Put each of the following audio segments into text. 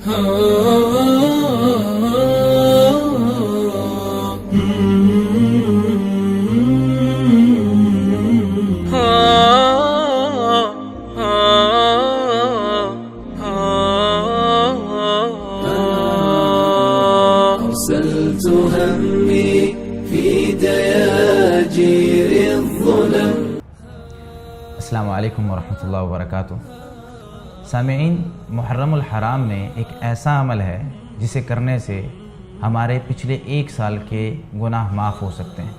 أرسلت همي في دياجير الظلم. السلام علیکم ورحمۃ اللہ وبرکاتہ۔ سامعین، محرم الحرام میں ایک ایسا عمل ہے جسے کرنے سے ہمارے پچھلے 1 سال کے گناہ معاف ہو سکتے ہیں،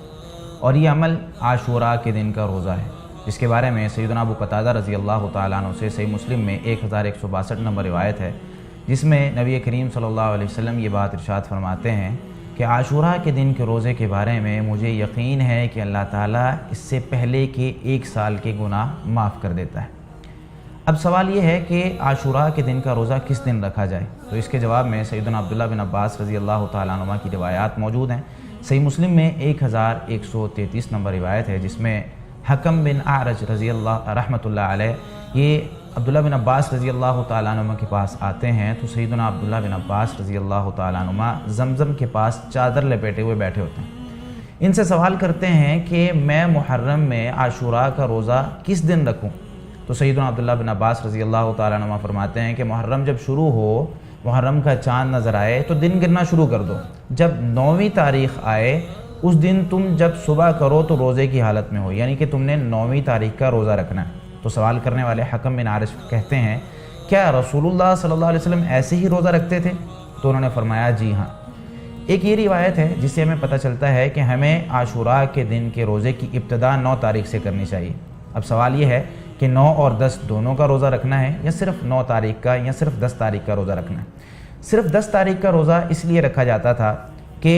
اور یہ عمل عاشوراء کے دن کا روزہ ہے، جس کے بارے میں سیدنا ابو قتادہ رضی اللہ تعالیٰ عنہ سے صحیح مسلم میں 1162 نمبر روایت ہے، جس میں نبی کریم صلی اللہ علیہ وسلم یہ بات ارشاد فرماتے ہیں کہ عاشوراء کے دن کے روزے کے بارے میں مجھے یقین ہے کہ اللہ تعالیٰ اس سے پہلے کے 1 سال کے گناہ معاف کر دیتا ہے۔ اب سوال یہ ہے کہ عاشوراء کے دن کا روزہ کس دن رکھا جائے؟ تو اس کے جواب میں سیدنا عبداللہ بن عباس رضی اللہ تعالیٰ عنہ کی روایات موجود ہیں۔ صحیح مسلم میں 1133 نمبر روایت ہے، جس میں حکم بن اعرج رضی اللہ رحمۃ اللہ علیہ یہ عبداللہ بن عباس رضی اللہ تعالیٰ عنہ کے پاس آتے ہیں، تو سیدنا عبداللہ بن عباس رضی اللہ تعالیٰ عنہ زمزم کے پاس چادر لپیٹے ہوئے بیٹھے ہوتے ہیں۔ ان سے سوال کرتے ہیں کہ میں محرم میں عاشوراء کا روزہ کس دن رکھوں؟ تو سیدنا عبداللہ بن عباس رضی اللہ تعالیٰ عنہ فرماتے ہیں کہ محرم جب شروع ہو، محرم کا چاند نظر آئے تو دن گننا شروع کر دو، جب 9ویں تاریخ آئے اس دن تم جب صبح کرو تو روزے کی حالت میں ہو، یعنی کہ تم نے 9ویں تاریخ کا روزہ رکھنا ہے۔ تو سوال کرنے والے حکم بن عارف کہتے ہیں کیا رسول اللہ صلی اللہ علیہ وسلم ایسے ہی روزہ رکھتے تھے؟ تو انہوں نے فرمایا جی ہاں۔ ایک یہ روایت ہے جس سے ہمیں پتہ چلتا ہے کہ ہمیں عاشوراء کے دن کے روزے کی ابتدا 9 تاریخ سے کرنی چاہیے۔ اب سوال یہ ہے کہ 9 اور 10 دونوں کا روزہ رکھنا ہے یا صرف 9 تاریخ کا یا صرف 10 تاریخ کا روزہ رکھنا ہے؟ صرف 10 تاریخ کا روزہ اس لیے رکھا جاتا تھا کہ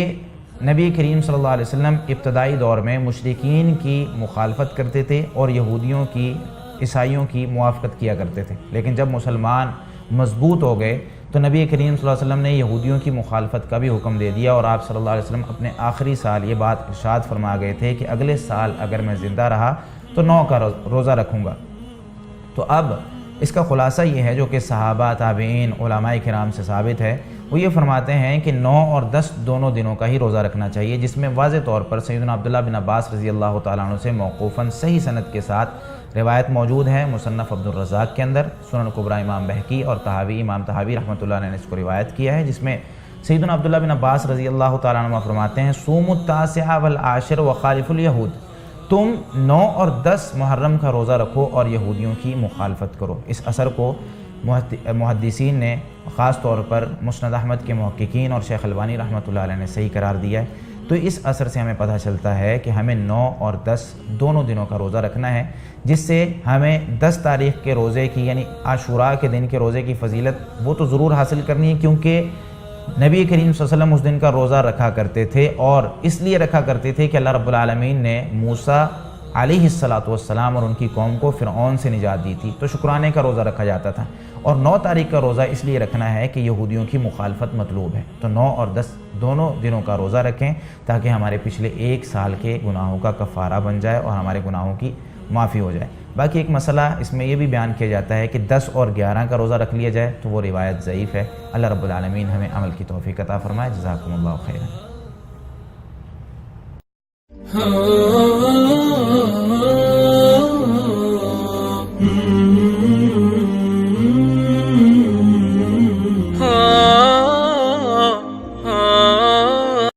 نبی کریم صلی اللہ علیہ وسلم ابتدائی دور میں مشرکین کی مخالفت کرتے تھے اور یہودیوں کی، عیسائیوں کی موافقت کیا کرتے تھے، لیکن جب مسلمان مضبوط ہو گئے تو نبی کریم صلی اللہ علیہ وسلم نے یہودیوں کی مخالفت کا بھی حکم دے دیا، اور آپ صلی اللہ علیہ وسلم اپنے آخری سال یہ بات ارشاد فرما گئے تھے کہ اگلے سال اگر میں زندہ رہا تو 9 کا روزہ رکھوں گا۔ تو اب اس کا خلاصہ یہ ہے جو کہ صحابہ، تابعین، علماء کرام سے ثابت ہے، وہ یہ فرماتے ہیں کہ 9 اور 10 دونوں دنوں کا ہی روزہ رکھنا چاہیے، جس میں واضح طور پر سیدنا عبداللہ بن عباس رضی اللہ تعالیٰ عنہ سے موقوفاً صحیح سند کے ساتھ روایت موجود ہے۔ مصنف عبد الرزاق کے اندر، سنن کبریٰ امام بہقی اور طحاوی، امام طحاوی رحمۃ اللہ علیہ نے اس کو روایت کیا ہے، جس میں سیدنا عبداللہ بن عباس رضی اللہ تعالیٰ عنہ فرماتے ہیں صوموا التاسع والعاشر وخالفوا الیہود، تم 9 اور 10 محرم کا روزہ رکھو اور یہودیوں کی مخالفت کرو۔ اس اثر کو محدثین نے خاص طور پر مسند احمد کے محققین اور شیخ البانی رحمۃ اللہ علیہ نے صحیح قرار دیا ہے۔ تو اس اثر سے ہمیں پتہ چلتا ہے کہ ہمیں 9 اور 10 دونوں دنوں کا روزہ رکھنا ہے، جس سے ہمیں 10 تاریخ کے روزے کی یعنی عاشوراء کے دن کے روزے کی فضیلت وہ تو ضرور حاصل کرنی ہے، کیونکہ نبی کریم صلی اللہ علیہ وسلم اس دن کا روزہ رکھا کرتے تھے، اور اس لیے رکھا کرتے تھے کہ اللہ رب العالمین نے موسیٰ علیہ السلام اور ان کی قوم کو فرعون سے نجات دی تھی، تو شکرانے کا روزہ رکھا جاتا تھا۔ اور 9 تاریخ کا روزہ اس لیے رکھنا ہے کہ یہودیوں کی مخالفت مطلوب ہے، تو 9 اور 10 دونوں دنوں کا روزہ رکھیں تاکہ ہمارے پچھلے 1 سال کے گناہوں کا کفارہ بن جائے اور ہمارے گناہوں کی معافی ہو جائے۔ باقی ایک مسئلہ اس میں یہ بھی بیان کیا جاتا ہے کہ 10 اور 11 کا روزہ رکھ لیا جائے، تو وہ روایت ضعیف ہے۔ اللہ رب العالمین ہمیں عمل کی توفیق عطا فرمائے۔ جزاکم اللہ خیرا۔